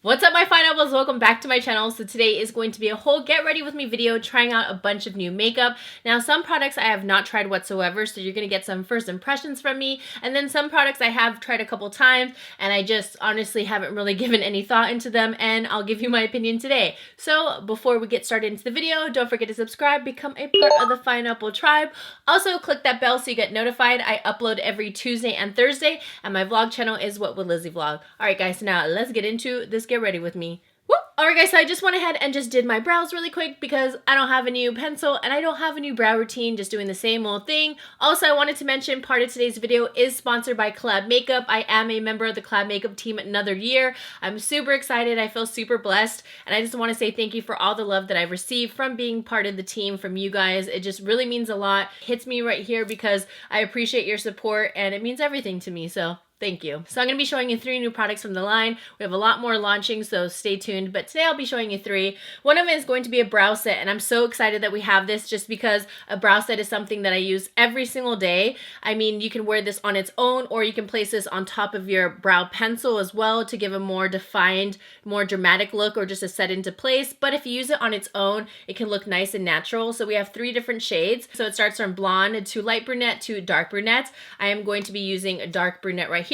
What's up, my fine apples? Welcome back to my channel. So today is going to be a whole get ready with me video trying out a bunch of new makeup. Now some products I have not tried whatsoever, so you're going to get some first impressions from me, and then some products I have tried a couple times and I just honestly haven't really given any thought into them, and I'll give you my opinion today. So before we get started into the video, don't forget to subscribe, become a part of the Fine Apple tribe. Also click that bell so you get notified. I upload every Tuesday and Thursday, and my vlog channel is What Would Lizzy Vlog. Alright guys, so now let's get into this get ready with me. Woo! Alright guys, so I just went ahead and just did my brows really quick because I don't have a new pencil and I don't have a new brow routine, just doing the same old thing. Also, I wanted to mention part of today's video is sponsored by Collab Makeup. I am a member of the Collab Makeup team another year. I'm super excited. I feel super blessed, and I just want to say thank you for all the love that I've received from being part of the team from you guys. It just really means a lot. It hits me right here because I appreciate your support and it means everything to me. So thank you. So I'm going to be showing you 3 new products from the line. We have a lot more launching, so stay tuned. But today I'll be showing you 3. One of them is going to be a brow set, and I'm so excited that we have this just because a brow set is something that I use every single day. I mean, you can wear this on its own, or you can place this on top of your brow pencil as well to give a more defined, more dramatic look, or just to set into place. But if you use it on its own, it can look nice and natural. So we have 3 different shades. So it starts from blonde to light brunette to dark brunette. I am going to be using a dark brunette right here.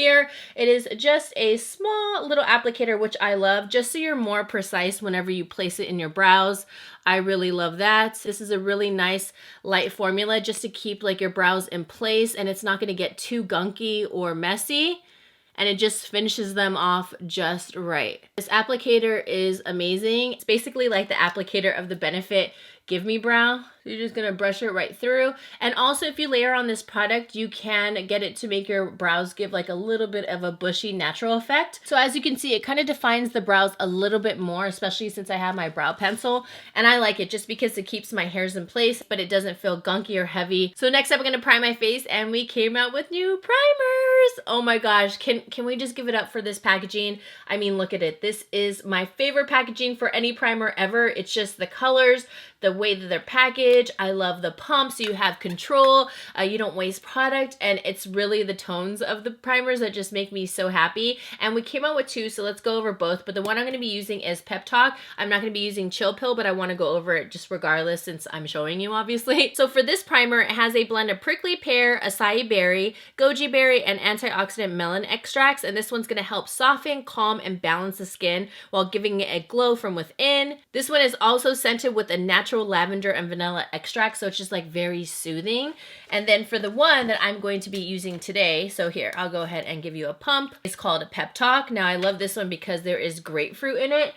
It is just a small little applicator, which I love, just so you're more precise whenever you place it in your brows. I really love that. This is a really nice light formula just to keep like your brows in place, and it's not going to get too gunky or messy, and it just finishes them off just right. This applicator is amazing. It's basically like the applicator of the Benefit Give Me Brow. You're just gonna brush it right through. And also, if you layer on this product, you can get it to make your brows give like a little bit of a bushy natural effect. So as you can see, it kind of defines the brows a little bit more, especially since I have my brow pencil. And I like it just because it keeps my hairs in place, but it doesn't feel gunky or heavy. So next up, I'm gonna prime my face, and we came out with new primers. Oh my gosh, can we just give it up for this packaging? I mean, look at it. This is my favorite packaging for any primer ever. It's just the colors, the way that they're packaged. I love the pump, so you have control, you don't waste product, and it's really the tones of the primers that just make me so happy. And we came out with 2, so let's go over both, but the one I'm going to be using is Pep Talk. I'm not going to be using Chill Pill, but I want to go over it just regardless since I'm showing you, obviously. So for this primer, it has a blend of prickly pear, acai berry, goji berry, and antioxidant melon extracts, and this one's going to help soften, calm, and balance the skin while giving it a glow from within. This one is also scented with a natural lavender and vanilla extract, so it's just like very soothing. And then for the one that I'm going to be using today, so here, I'll go ahead and give you a pump. It's called a Pep Talk. Now I love this one because there is grapefruit in it.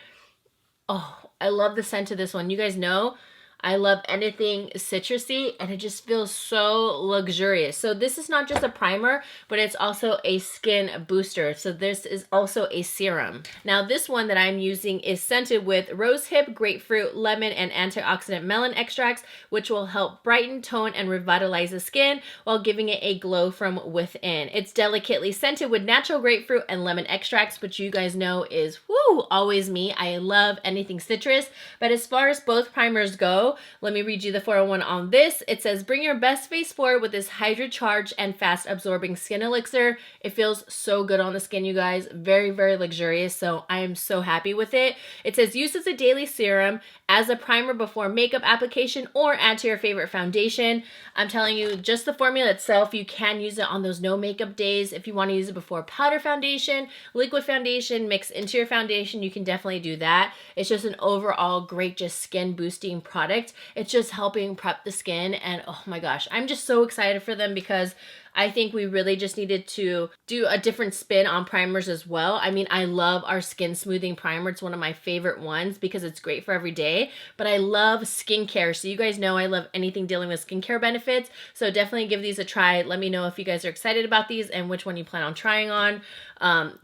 Oh, I love the scent of this one. You guys know I love anything citrusy, and it just feels so luxurious. So this is not just a primer, but it's also a skin booster. So this is also a serum. Now this one that I'm using is scented with rosehip, grapefruit, lemon, and antioxidant melon extracts, which will help brighten, tone, and revitalize the skin while giving it a glow from within. It's delicately scented with natural grapefruit and lemon extracts, which you guys know is, woo, always me. I love anything citrus. But as far as both primers go, let me read you the 401 on this. It says, bring your best face forward with this hydro-charged and fast-absorbing skin elixir. It feels so good on the skin, you guys. Very, very luxurious, so I am so happy with it. It says, use as a daily serum, as a primer before makeup application, or add to your favorite foundation. I'm telling you, just the formula itself, you can use it on those no makeup days. If you want to use it before powder foundation, liquid foundation, mix into your foundation, you can definitely do that. It's just an overall great just skin boosting product. It's just helping prep the skin, and oh my gosh, I'm just so excited for them because I think we really just needed to do a different spin on primers as well. I mean, I love our skin smoothing primer. It's one of my favorite ones because it's great for every day, but I love skincare. So you guys know I love anything dealing with skincare benefits. So definitely give these a try. Let me know if you guys are excited about these and which one you plan on trying on.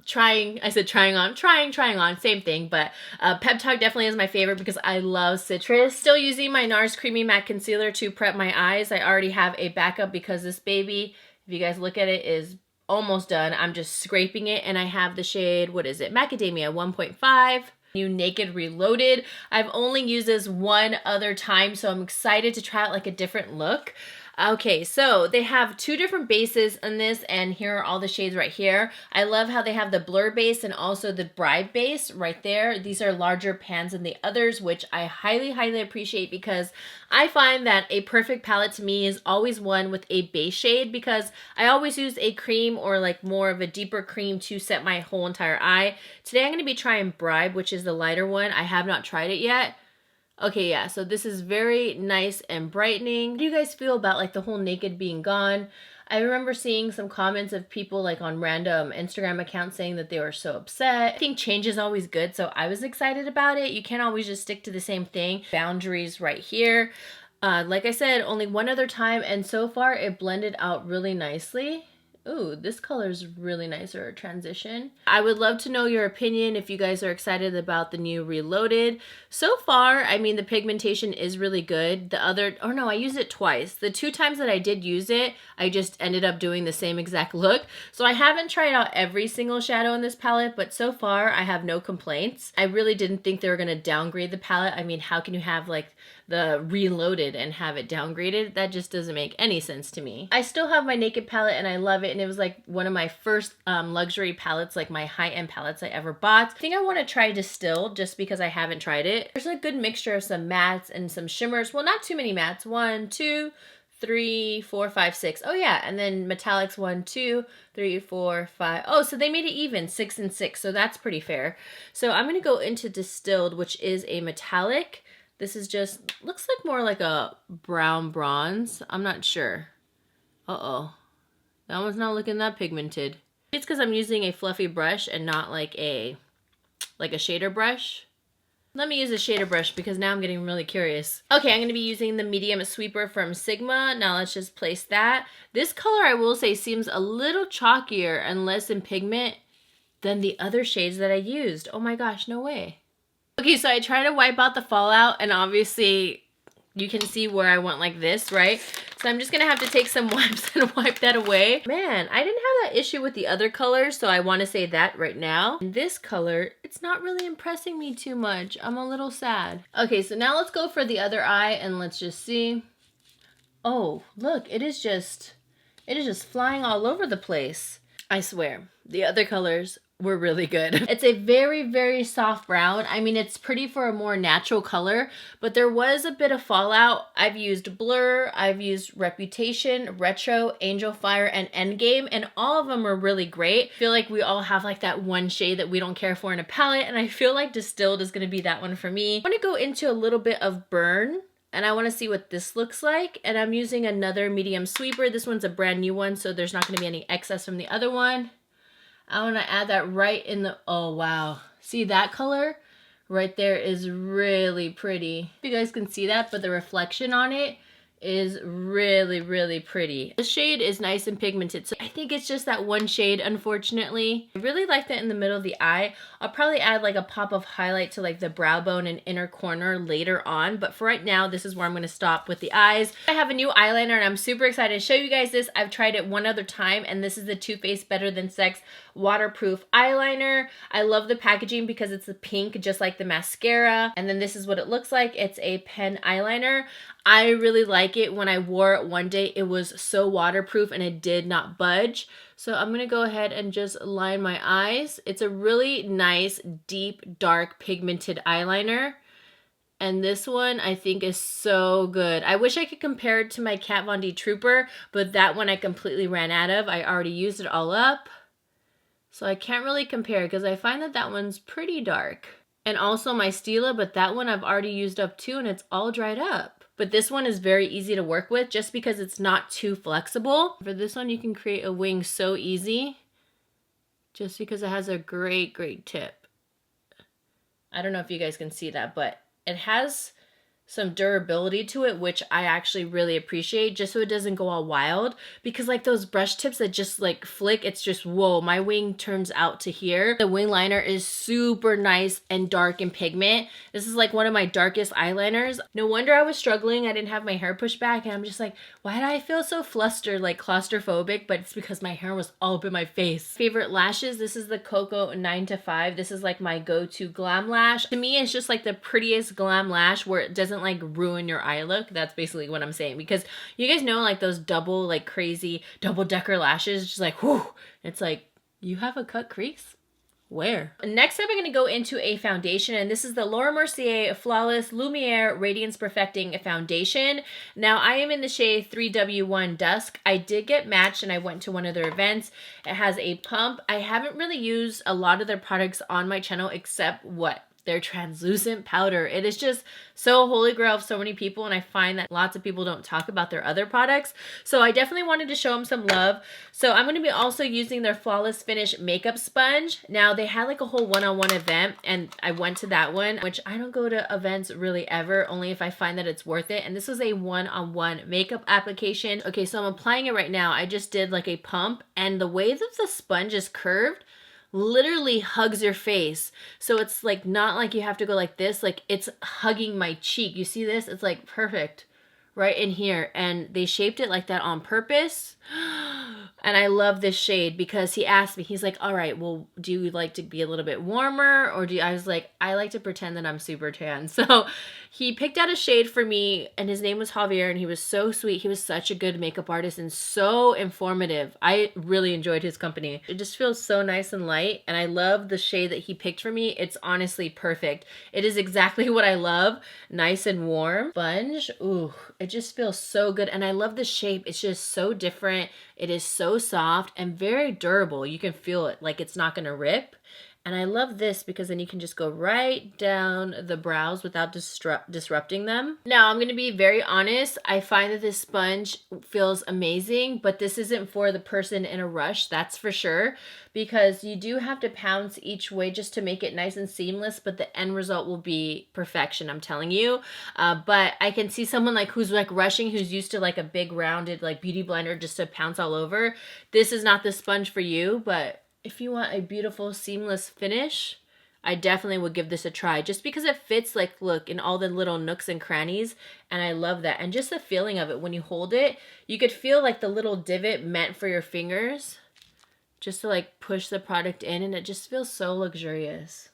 Trying on, same thing, but Pep Talk definitely is my favorite because I love citrus. Still using my Nars Creamy Matte Concealer to prep my eyes. I already have a backup because this baby, if you guys look at it, is almost done. I'm just scraping it, and I have the shade, what is it? Macadamia 1.5. New Naked Reloaded. I've only used this one other time, so I'm excited to try out like a different look. Okay, so they have two different bases in this, and here are all the shades right here. I love how they have the blur base and also the bride base right there. These are larger pans than the others, which I highly, highly appreciate, because I find that a perfect palette to me is always one with a base shade, because I always use a cream or like more of a deeper cream to set my whole entire eye. Today I'm going to be trying Bribe, which is the lighter one. I have not tried it yet. Okay, yeah, so this is very nice and brightening. How do you guys feel about like the whole naked being gone? I remember seeing some comments of people like on random Instagram accounts saying that they were so upset. I think change is always good, so I was excited about it. You can't always just stick to the same thing. Boundaries right here. Like I said, only one other time, and so far it blended out really nicely. Ooh, this color is really nice, or a transition. I would love to know your opinion if you guys are excited about the new Reloaded. So far, I mean, the pigmentation is really good. The other, oh no, I used it twice. The 2 times that I did use it, I just ended up doing the same exact look. So I haven't tried out every single shadow in this palette, but so far I have no complaints. I really didn't think they were gonna downgrade the palette. I mean, how can you have like the Reloaded and have it downgraded? That just doesn't make any sense to me. I still have my Naked palette and I love it, and it was like one of my first luxury palettes, like my high-end palettes I ever bought. I think I want to try Distilled just because I haven't tried it. There's a good mixture of some mattes and some shimmers. Well, not too many mattes. 1, 2, 3, 4, 5, 6. Oh yeah, and then metallics 1, 2, 3, 4, 5. Oh, so they made it even, 6 and 6, so that's pretty fair. So I'm gonna go into Distilled, which is a metallic. This is just, looks like more like a brown bronze. I'm not sure. Uh-oh. That one's not looking that pigmented. It's because I'm using a fluffy brush and not like a shader brush. Let me use a shader brush because now I'm getting really curious. Okay, I'm going to be using the medium sweeper from Sigma. Now let's just place that. This color, I will say, seems a little chalkier and less in pigment than the other shades that I used. Oh my gosh, no way. Okay, so I try to wipe out the fallout, and obviously you can see where I went like this, right? So I'm just gonna have to take some wipes and wipe that away. Man, I didn't have that issue with the other colors, so I wanna say that right now. And this color, it's not really impressing me too much. I'm a little sad. Okay, so now let's go for the other eye and let's just see. Oh, look, it is just flying all over the place. I swear, the other colors were really good. It's a very, very soft brown. I mean, it's pretty for a more natural color, but there was a bit of fallout. I've used Blur, I've used Reputation, Retro, Angel Fire, and Endgame, and all of them are really great. I feel like we all have like that one shade that we don't care for in a palette, and I feel like Distilled is gonna be that one for me. I wanna go into a little bit of Burn, and I want to see what this looks like. And I'm using another medium sweeper. This one's a brand new one, so there's not going to be any excess from the other one. I want to add that right in the, oh wow. See that color? Right there is really pretty. If you guys can see that, but the reflection on it is really, really pretty. The shade is nice and pigmented, so I think it's just that one shade, unfortunately. I really like that in the middle of the eye. I'll probably add like a pop of highlight to like the brow bone and inner corner later on, but for right now, this is where I'm gonna stop with the eyes. I have a new eyeliner and I'm super excited to show you guys this. I've tried it one other time, and this is the Too Faced Better Than Sex waterproof eyeliner. I love the packaging because it's the pink, just like the mascara. And then this is what it looks like. It's a pen eyeliner. I really like it. When I wore it one day, it was so waterproof and it did not budge. So I'm going to go ahead and just line my eyes. It's a really nice, deep, dark, pigmented eyeliner. And this one I think is so good. I wish I could compare it to my Kat Von D Trooper, but that one I completely ran out of. I already used it all up. So I can't really compare because I find that that one's pretty dark. And also my Stila, but that one I've already used up too, and it's all dried up. But this one is very easy to work with just because it's not too flexible. For this one, you can create a wing so easy just because it has a great, great tip. I don't know if you guys can see that, but it has some durability to it, which I actually really appreciate, just so it doesn't go all wild. Because like those brush tips that just like flick, it's just, whoa, my wing turns out to here. The wing liner is super nice and dark in pigment. This is like one of my darkest eyeliners. No wonder I was struggling. I didn't have my hair pushed back, and I'm just like, why did I feel so flustered, like claustrophobic? But it's because my hair was all up in my face. Favorite lashes, this is the Coco 9 to 5. This is like my go-to glam lash. To me, it's just like the prettiest glam lash where it doesn't doesn't like ruin your eye look. That's basically what I'm saying, because you guys know like those double like crazy double decker lashes, just like whoo, it's like you have a cut crease. Where? Next up, I'm going to go into a foundation, and this is the Laura Mercier Flawless Lumiere Radiance Perfecting Foundation. Now, I am in the shade 3W1 Dusk. I did get matched, and I went to one of their events. It has a pump. I haven't really used a lot of their products on my channel except their translucent powder. It is just so holy grail of so many people, and I find that lots of people don't talk about their other products. So I definitely wanted to show them some love. So I'm going to be also using their Flawless Finish makeup sponge. Now they had like a whole one-on-one event, and I went to that one, which I don't go to events really ever, only if I find that it's worth it. And this was a one-on-one makeup application. Okay, so I'm applying it right now. I just did like a pump, and the way that the sponge is curved literally hugs your face. So it's like not like you have to go like this, like it's hugging my cheek. You see this? It's like perfect right in here, and they shaped it like that on purpose. And I love this shade because he asked me, he's like, all right, well, do you like to be a little bit warmer, or I was like, I like to pretend that I'm super tan. So he picked out a shade for me, and his name was Javier, and he was so sweet. He was such a good makeup artist and so informative. I really enjoyed his company. It just feels so nice and light, and I love the shade that he picked for me. It's honestly perfect. It is exactly what I love. Nice and warm. Sponge, ooh, it just feels so good, and I love the shape. It's just so different. It is so soft and very durable. You can feel it, like it's not gonna rip. And I love this because then you can just go right down the brows without disrupting them. Now, I'm going to be very honest. I find that this sponge feels amazing, but this isn't for the person in a rush, that's for sure, because you do have to pounce each way just to make it nice and seamless, but the end result will be perfection, I'm telling you. But I can see someone like who's like rushing, who's used to like a big rounded like beauty blender just to pounce all over. This is not the sponge for you, but if you want a beautiful seamless finish, I definitely would give this a try, just because it fits, like, look, in all the little nooks and crannies, and I love that. And just the feeling of it when you hold it, you could feel like the little divot meant for your fingers just to like push the product in, and it just feels so luxurious.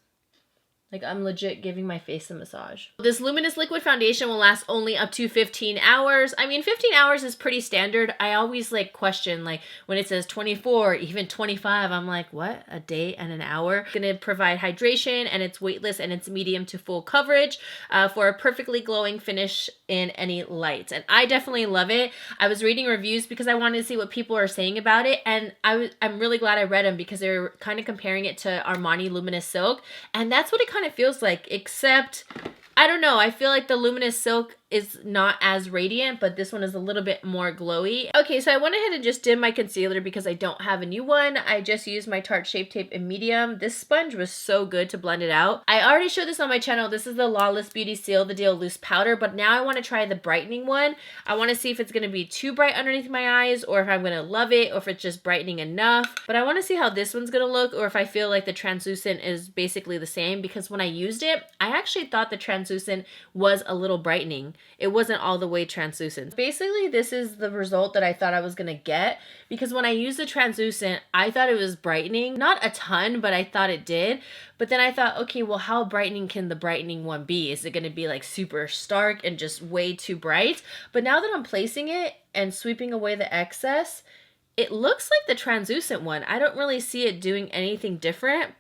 Like I'm legit giving my face a massage. This luminous liquid foundation will last only up to 15 hours. I mean, 15 hours is pretty standard. I always like question, like when it says 24, even 25, I'm like, what? A day and an hour? It's gonna provide hydration, and it's weightless, and it's medium to full coverage for a perfectly glowing finish in any light. And I definitely love it. I was reading reviews because I wanted to see what people are saying about it, and I'm really glad I read them because they're kind of comparing it to Armani Luminous Silk, and that's what it kind of feels like, except I don't know, I feel like the Luminous Silk is not as radiant, but this one is a little bit more glowy. Okay, so I went ahead and just did my concealer because I don't have a new one. I just used my Tarte Shape Tape in medium. This sponge was so good to blend it out. I already showed this on my channel. This is the Lawless Beauty Seal the Deal Loose Powder, but now I want to try the brightening one. I want to see if it's going to be too bright underneath my eyes, or if I'm going to love it, or if it's just brightening enough. But I want to see how this one's going to look, or if I feel like the translucent is basically the same, because when I used it, I actually thought the translucent was a little brightening. It wasn't all the way translucent. Basically, this is the result that I thought I was gonna get, because when I used the translucent, I thought it was brightening. Not a ton, but I thought it did. But then I thought, okay, well, how brightening can the brightening one be? Is it gonna be like super stark and just way too bright? But now that I'm placing it and sweeping away the excess, it looks like the translucent one. I don't really see it doing anything different.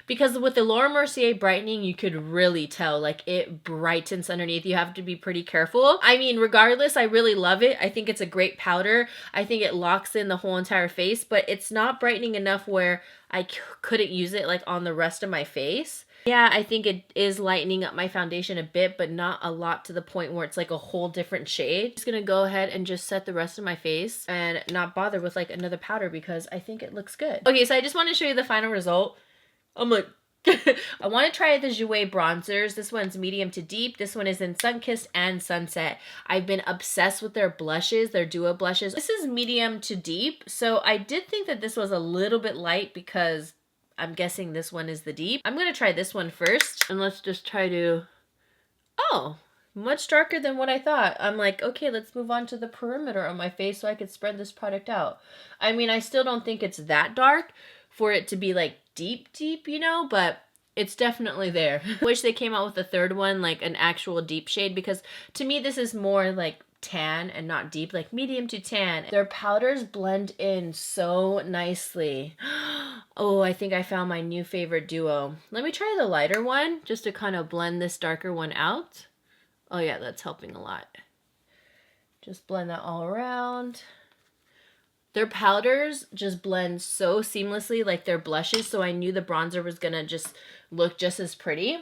Because with the Laura Mercier brightening, you could really tell, like, it brightens underneath. You have to be pretty careful. I mean, regardless, I really love it. I think it's a great powder. I think it locks in the whole entire face, but it's not brightening enough where I couldn't use it, like, on the rest of my face. Yeah, I think it is lightening up my foundation a bit, but not a lot to the point where it's like a whole different shade. Just gonna go ahead and just set the rest of my face and not bother with, like, another powder because I think it looks good. Okay, so I just want to show you the final result. I'm like, I want to try the Jouer bronzers. This one's medium to deep. This one is in Sunkissed and Sunset. I've been obsessed with their blushes, their duo blushes. This is medium to deep, so I did think that this was a little bit light because I'm guessing this one is the deep. I'm going to try this one first, and let's just try to... Oh, much darker than what I thought. I'm like, okay, let's move on to the perimeter of my face so I could spread this product out. I mean, I still don't think it's that dark for it to be like deep, you know, but It's definitely there. Wish they came out with a third one, like an actual deep shade, because to me this is more like tan and not deep, like medium to tan. Their powders blend in so nicely. Oh, I think I found my new favorite duo. Let me try the lighter one just to kind of blend this darker one out. Oh yeah, that's helping a lot. Just blend that all around. Their powders just blend so seamlessly like their blushes, so I knew the bronzer was gonna just look just as pretty.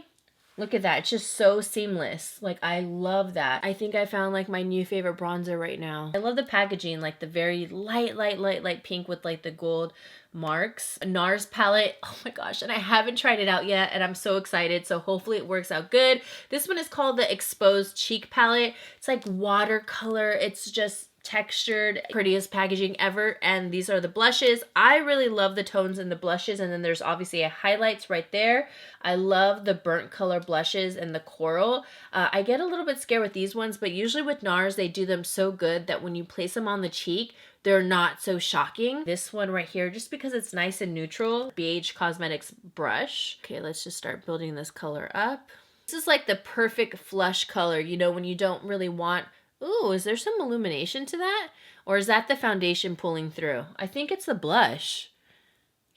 Look at that, it's just so seamless. Like, I love that. I think I found like my new favorite bronzer right now. I love the packaging, like the very light pink with like the gold marks. A Nars palette, oh my gosh, and I haven't tried it out yet and I'm so excited, so hopefully it works out good. This one is called the Exposed Cheek palette. It's like watercolor, it's just textured, prettiest packaging ever. And these are the blushes. I really love the tones in the blushes, and then there's obviously a highlights right there. I love the burnt color blushes and the coral. I get a little bit scared with these ones, but usually with Nars they do them so good that when you place them on the cheek they're not so shocking. This one right here, just because it's nice and neutral, BH Cosmetics brush. Okay, let's just start building this color up. This is like the perfect flush color, you know, when you don't really want. Ooh, is there some illumination to that? Or is that the foundation pulling through? I think it's the blush.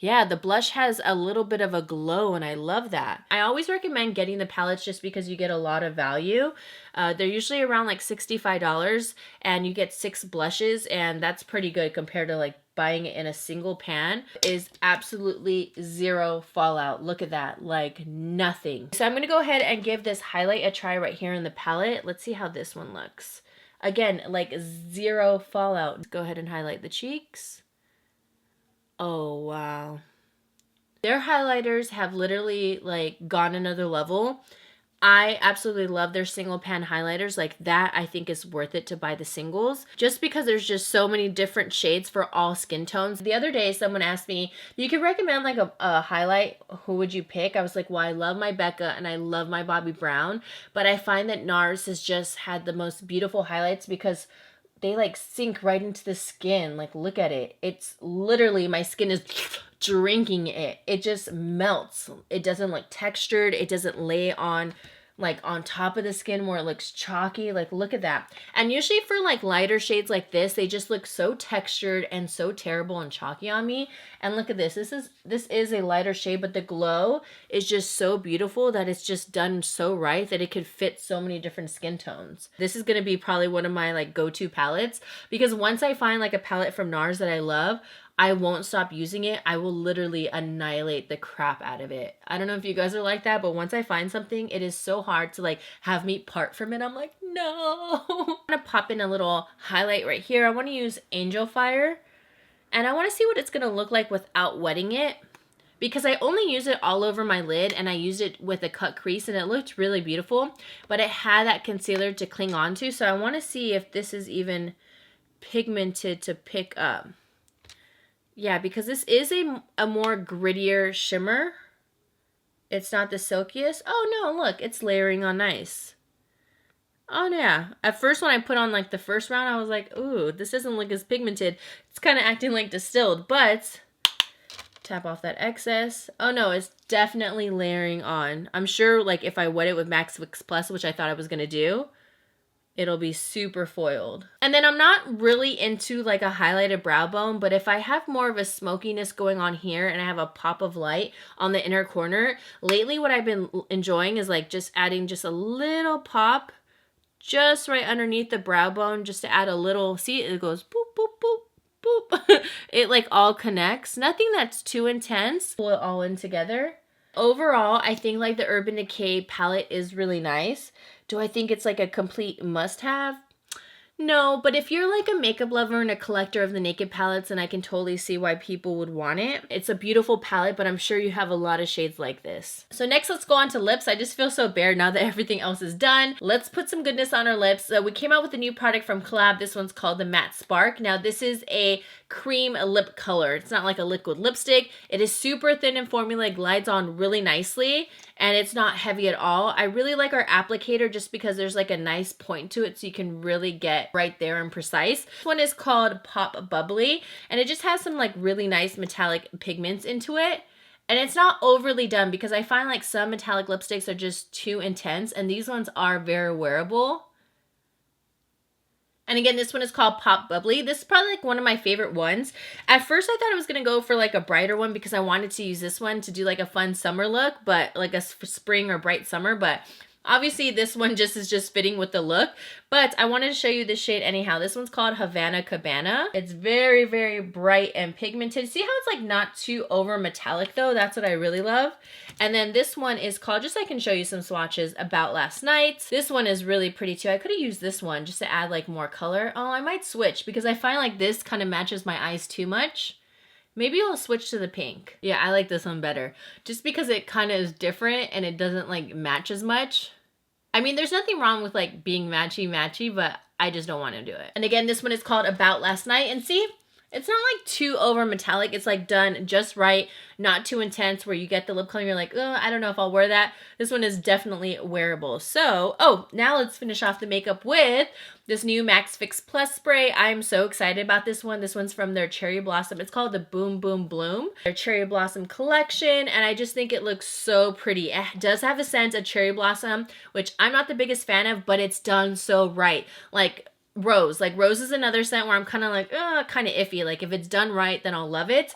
Yeah, the blush has a little bit of a glow and I love that. I always recommend getting the palettes just because you get a lot of value. They're usually around like $65 and you get 6 blushes, and that's pretty good compared to like buying it in a single pan. Is absolutely zero fallout. Look at that, like nothing. So I'm gonna go ahead and give this highlight a try right here in the palette. Let's see how this one looks. Again, like zero fallout. Let's go ahead and highlight the cheeks. Oh, wow. Their highlighters have literally like gone another level. I absolutely love their single pan highlighters. Like that, I think is worth it to buy the singles, just because there's just so many different shades for all skin tones. The other day, someone asked me, you could recommend like a highlight, who would you pick? I was like, well, I love my Becca and I love my Bobbi Brown, but I find that Nars has just had the most beautiful highlights because they like sink right into the skin. Like, look at it. It's literally, my skin is drinking it. It just melts. It doesn't look textured. It doesn't lay on like on top of the skin where it looks chalky. Like, look at that. And usually for like lighter shades like this, they just look so textured and so terrible and chalky on me. And look at this. This is a lighter shade, but the glow is just so beautiful that it's just done so right that it could fit so many different skin tones. This is going to be probably one of my like go-to palettes, because once I find like a palette from Nars that I love, I won't stop using it. I will literally annihilate the crap out of it. I don't know if you guys are like that, but once I find something, it is so hard to like have me part from it. I'm like, no. I'm gonna pop in a little highlight right here. I want to use Angel Fire, and I want to see what it's gonna look like without wetting it, because I only use it all over my lid and I used it with a cut crease and it looked really beautiful, but it had that concealer to cling on to. So I want to see if this is even pigmented to pick up. Yeah, because this is a more grittier shimmer. It's not the silkiest. Oh no, look, it's layering on nice. Oh yeah. At first when I put on like the first round, I was like, ooh, this doesn't look as pigmented. It's kind of acting like distilled, but tap off that excess. Oh no, it's definitely layering on. I'm sure like if I wet it with Max Fix Plus, which I thought I was going to do, it'll be super foiled. And then I'm not really into like a highlighted brow bone, but if I have more of a smokiness going on here and I have a pop of light on the inner corner, lately what I've been enjoying is like just adding just a little pop just right underneath the brow bone, just to add a little, see, it goes boop, boop, boop, boop. It like all connects. Nothing that's too intense. Pull it all in together. Overall, I think like the Urban Decay palette is really nice. Do I think it's like a complete must-have? No, but if you're like a makeup lover and a collector of the Naked palettes, then I can totally see why people would want it. It's a beautiful palette, but I'm sure you have a lot of shades like this. So next, let's go on to lips. I just feel so bare now that everything else is done. Let's put some goodness on our lips. We came out with a new product from Collab. This one's called the Matte Spark. Now this is a cream lip color. It's not like a liquid lipstick. It is super thin in formula, glides on really nicely, and it's not heavy at all. I really like our applicator just because there's like a nice point to it, so you can really get right there and precise. This one is called Pop Bubbly, and it just has some like really nice metallic pigments into it. And it's not overly done because I find like some metallic lipsticks are just too intense, and these ones are very wearable. And again, this one is called Pop Bubbly. This is probably like one of my favorite ones. At first, I thought I was going to go for like a brighter one because I wanted to use this one to do like a fun summer look, but like a spring or bright summer. But obviously, this one is just fitting with the look. But I wanted to show you this shade anyhow. This one's called Havana Cabana. It's very, very bright and pigmented. See how it's like not too over metallic though? That's what I really love. And then this one is called, just so I can show you some swatches, About Last Night. This one is really pretty too. I could have used this one just to add like more color. Oh, I might switch because I find like this kind of matches my eyes too much. Maybe I'll switch to the pink. Yeah, I like this one better. Just because it kind of is different and it doesn't like match as much. I mean, there's nothing wrong with like being matchy-matchy, but I just don't want to do it. And again, this one is called About Last Night. And see, it's not like too over metallic. It's like done just right, not too intense where you get the lip color and you're like, oh, I don't know if I'll wear that. This one is definitely wearable. So, oh, now let's finish off the makeup with this new Max Fix Plus spray. I'm so excited about this one. This one's from their Cherry Blossom. It's called the Boom Boom Bloom, their Cherry Blossom collection. And I just think it looks so pretty. It does have a scent of Cherry Blossom, which I'm not the biggest fan of, but it's done so right. Like Rose is another scent where I'm kind of like, kind of iffy. Like if it's done right, then I'll love it.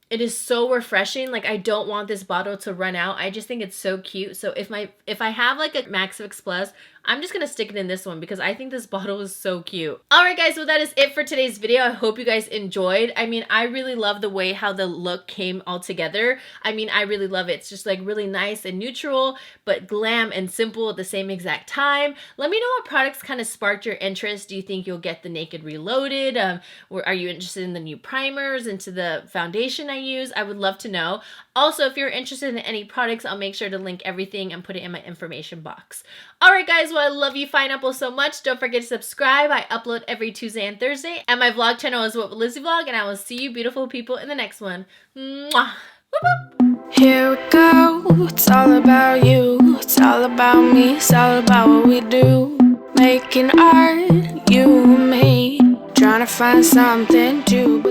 It is so refreshing. Like I don't want this bottle to run out. I just think it's so cute. So if I have like a Max Fix Plus, I'm just gonna stick it in this one because I think this bottle is so cute. Alright guys, well that is it for today's video. I hope you guys enjoyed. I mean, I really love the way how the look came all together. I mean, I really love it. It's just like really nice and neutral, but glam and simple at the same exact time. Let me know what products kind of sparked your interest. Do you think you'll get the Naked Reloaded? Are you interested in the new primers, into the foundation I use? I would love to know. Also, if you're interested in any products, I'll make sure to link everything and put it in my information box. Alright guys, well I love you fine apple so much. Don't forget to subscribe. I upload every Tuesday and Thursday. And my vlog channel is What Would Lizzy Vlog, and I will see you beautiful people in the next one. Mwah! Whoop, Here we go, it's all about you, it's all about me, it's all about what we do. Making art, you and me, trying to find something to believe.